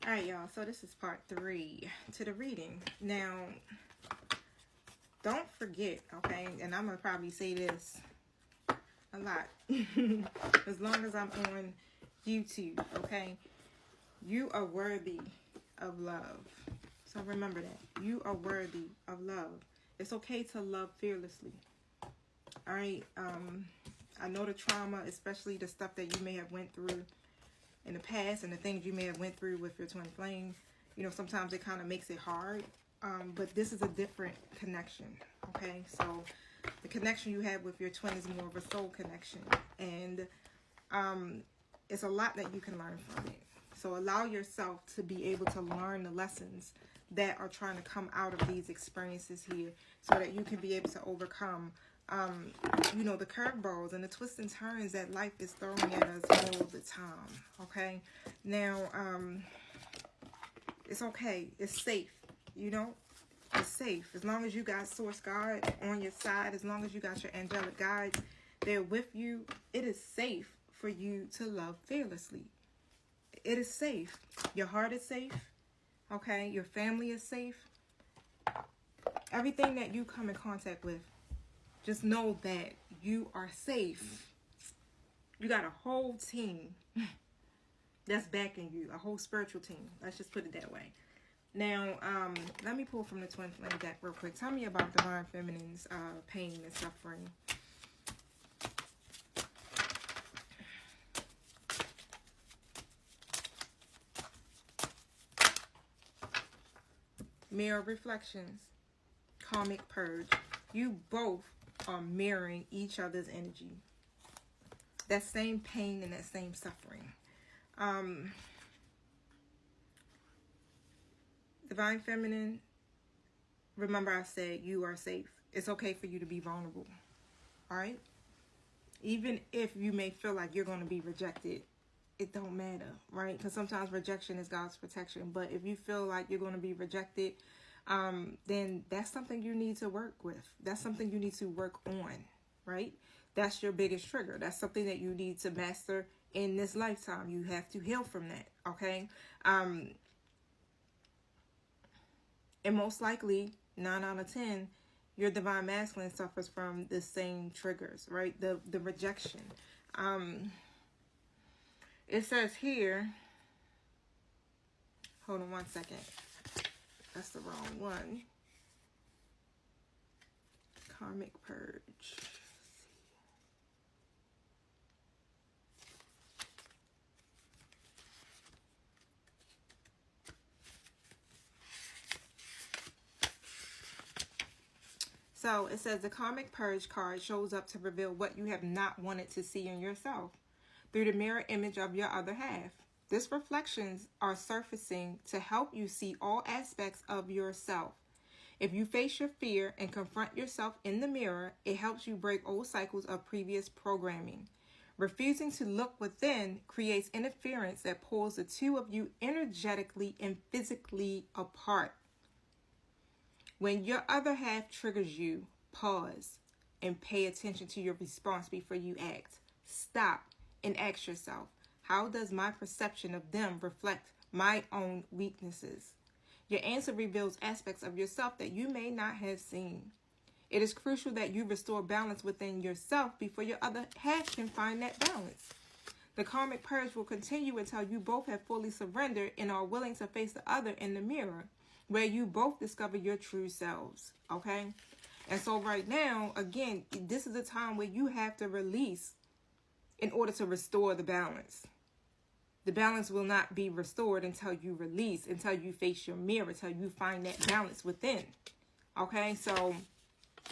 All right, y'all. So this is part 3 to the reading. Now, don't forget, okay? And I'm going to probably say this a lot. As long as I'm on YouTube, okay? You are worthy of love. So remember that. You are worthy of love. It's okay to love fearlessly. All right? I know the trauma, especially the stuff that you may have went through in the past and the things you may have went through with your twin flame, you know, sometimes it kind of makes it hard. But this is a different connection, okay? So the connection you have with your twin is more of a soul connection. And it's a lot that you can learn from it. So allow yourself to be able to learn the lessons that are trying to come out of these experiences here so that you can be able to overcome you know, the curveballs and the twists and turns that life is throwing at us all the time, okay? Now, it's okay. It's safe, you know? It's safe. As long as you got Source God on your side, as long as you got your angelic guides there with you, it is safe for you to love fearlessly. It is safe. Your heart is safe, okay? Your family is safe. Everything that you come in contact with, just know that you are safe. You got a whole team that's backing you, a whole spiritual team. Let's just put it that way. Now, let me pull from the Twin Flame deck real quick. Tell me about Divine Feminine's pain and suffering. Mirror reflections. Karmic purge. You both are mirroring each other's energy. That same pain and that same suffering. Divine Feminine, remember I said you are safe. It's okay for you to be vulnerable. Alright? Even if you may feel like you're going to be rejected, it don't matter, right? Because sometimes rejection is God's protection. But if you feel like you're going to be rejected, then that's something you need to work with. That's something you need to work on, right? That's your biggest trigger. That's something that you need to master in this lifetime. You have to heal from that, okay? And most likely, 9 out of 10, your Divine Masculine suffers from the same triggers, right? The rejection. It says here, hold on one second. That's the wrong one. Karmic purge. So it says the Karmic Purge card shows up to reveal what you have not wanted to see in yourself through the mirror image of your other half. These reflections are surfacing to help you see all aspects of yourself. If you face your fear and confront yourself in the mirror, it helps you break old cycles of previous programming. Refusing to look within creates interference that pulls the two of you energetically and physically apart. When your other half triggers you, pause and pay attention to your response before you act. Stop and ask yourself, how does my perception of them reflect my own weaknesses? Your answer reveals aspects of yourself that you may not have seen. It is crucial that you restore balance within yourself before your other half can find that balance. The karmic purge will continue until you both have fully surrendered and are willing to face the other in the mirror, where you both discover your true selves, okay? And so right now, again, this is a time where you have to release in order to restore the balance. The balance will not be restored until you release, until you face your mirror, until you find that balance within. Okay, so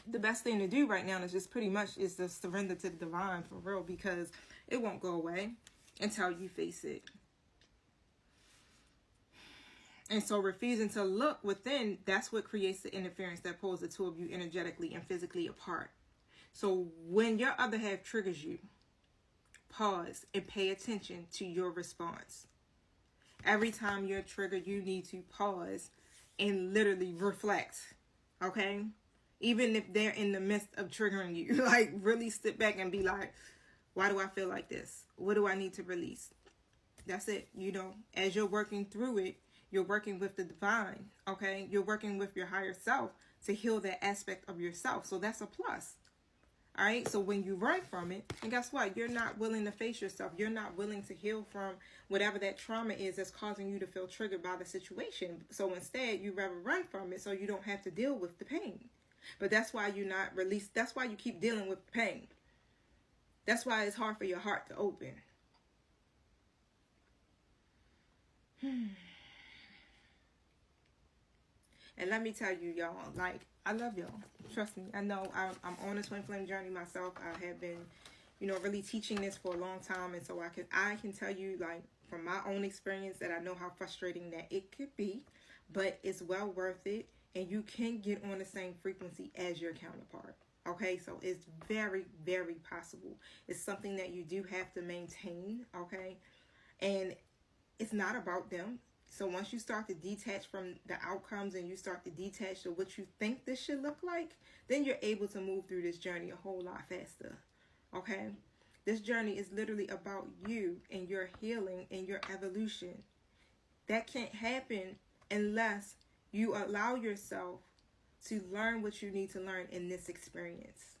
the best thing to do right now is just pretty much is to surrender to the divine for real, because it won't go away until you face it. And so refusing to look within, that's what creates the interference that pulls the two of you energetically and physically apart. So when your other half triggers you, pause and pay attention to your response. Every time you're triggered, you need to pause and literally reflect, okay? Even if they're in the midst of triggering you, like really sit back and be like, why do I feel like this? What do I need to release? That's it. You know, as you're working through it, you're working with the divine, okay? You're working with your higher self to heal that aspect of yourself. So that's a plus. All right. So when you run from it, and guess what? You're not willing to face yourself. You're not willing to heal from whatever that trauma is that's causing you to feel triggered by the situation. So instead, you rather run from it so you don't have to deal with the pain. But that's why you're not released. That's why you keep dealing with the pain. That's why it's hard for your heart to open. And let me tell you, y'all, like, I love y'all. Trust me. I know I'm on a twin flame journey myself. I have been, you know, really teaching this for a long time. And so I can tell you, like, from my own experience, that I know how frustrating that it could be. But it's well worth it. And you can get on the same frequency as your counterpart. Okay, so it's very, very possible. It's something that you do have to maintain. Okay, and it's not about them. So once you start to detach from the outcomes and you start to detach to what you think this should look like, then you're able to move through this journey a whole lot faster. Okay? This journey is literally about you and your healing and your evolution. That can't happen unless you allow yourself to learn what you need to learn in this experience.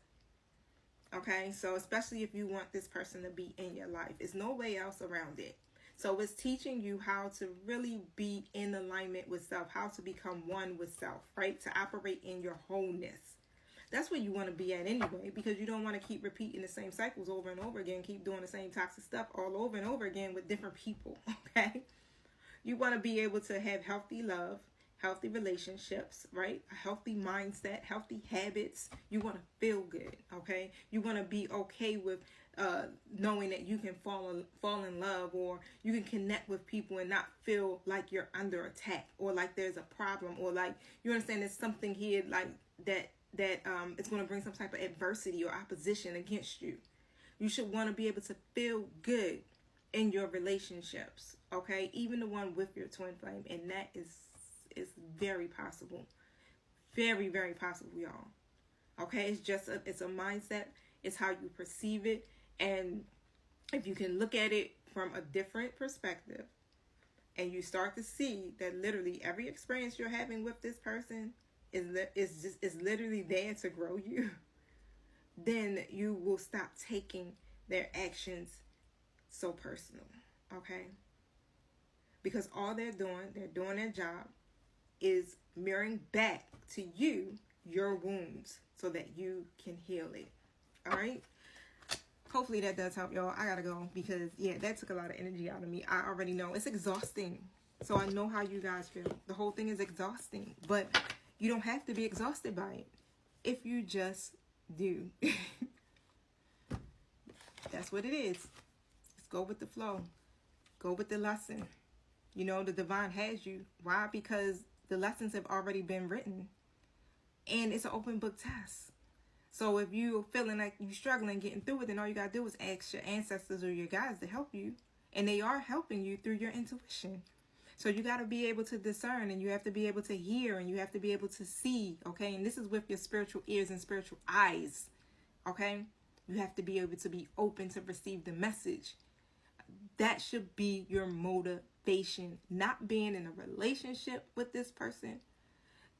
Okay? So especially if you want this person to be in your life, there's no way else around it. So it's teaching you how to really be in alignment with self, how to become one with self, right? To operate in your wholeness. That's where you want to be at anyway, because you don't want to keep repeating the same cycles over and over again, keep doing the same toxic stuff all over and over again with different people, okay? You want to be able to have healthy love, healthy relationships, right? A healthy mindset, healthy habits. You want to feel good, okay? You want to be okay with knowing that you can fall in love, or you can connect with people and not feel like you're under attack, or like there's a problem, or like you understand there's something here like that it's going to bring some type of adversity or opposition against you. You should want to be able to feel good in your relationships, okay? Even the one with your twin flame, and that is very possible. Very, very possible, y'all. Okay, it's a mindset. It's how you perceive it. And if you can look at it from a different perspective, and you start to see that literally every experience you're having with this person is literally there to grow you, then you will stop taking their actions so personal, okay? Because all they're doing their job, is mirroring back to you your wounds so that you can heal it. All right? Hopefully that does help, y'all. I gotta go because, yeah, that took a lot of energy out of me. I already know. It's exhausting. So I know how you guys feel. The whole thing is exhausting. But you don't have to be exhausted by it if you just do. That's what it is. Just go with the flow. Go with the lesson. You know, the divine has you. Why? Because the lessons have already been written. And it's an open book test. So if you're feeling like you're struggling getting through it, then all you got to do is ask your ancestors or your guides to help you. And they are helping you through your intuition. So you got to be able to discern, and you have to be able to hear, and you have to be able to see, okay? And this is with your spiritual ears and spiritual eyes, okay? You have to be able to be open to receive the message. That should be your motivation. Not being in a relationship with this person.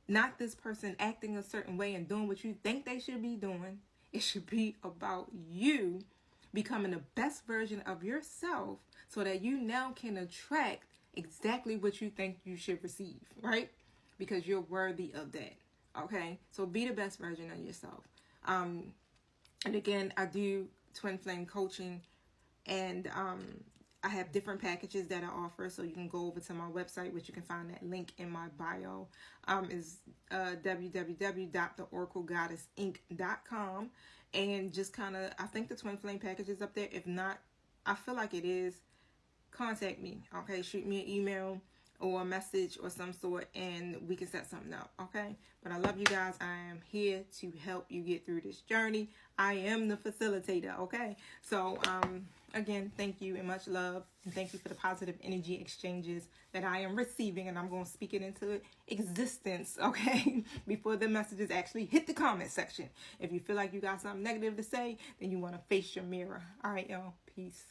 Not this person acting a certain way and doing what you think they should be doing. It should be about you becoming the best version of yourself so that you now can attract exactly what you think you should receive, right? Because you're worthy of that, okay? So be the best version of yourself. And again, I do twin flame coaching, and I have different packages that I offer, so you can go over to my website, which you can find that link in my bio, is www.theoraclegoddessinc.com, and just kind of, I think the twin flame package is up there. If not, I feel like it is. Contact me, okay? Shoot me an email or a message or some sort, and we can set something up, okay? But I love you guys. I am here to help you get through this journey. I am the facilitator, okay? So, again, thank you and much love. And thank you for the positive energy exchanges that I am receiving, and I'm going to speak it into existence, okay? Before the messages actually hit the comment section. If you feel like you got something negative to say, then you want to face your mirror. All right, y'all. Peace.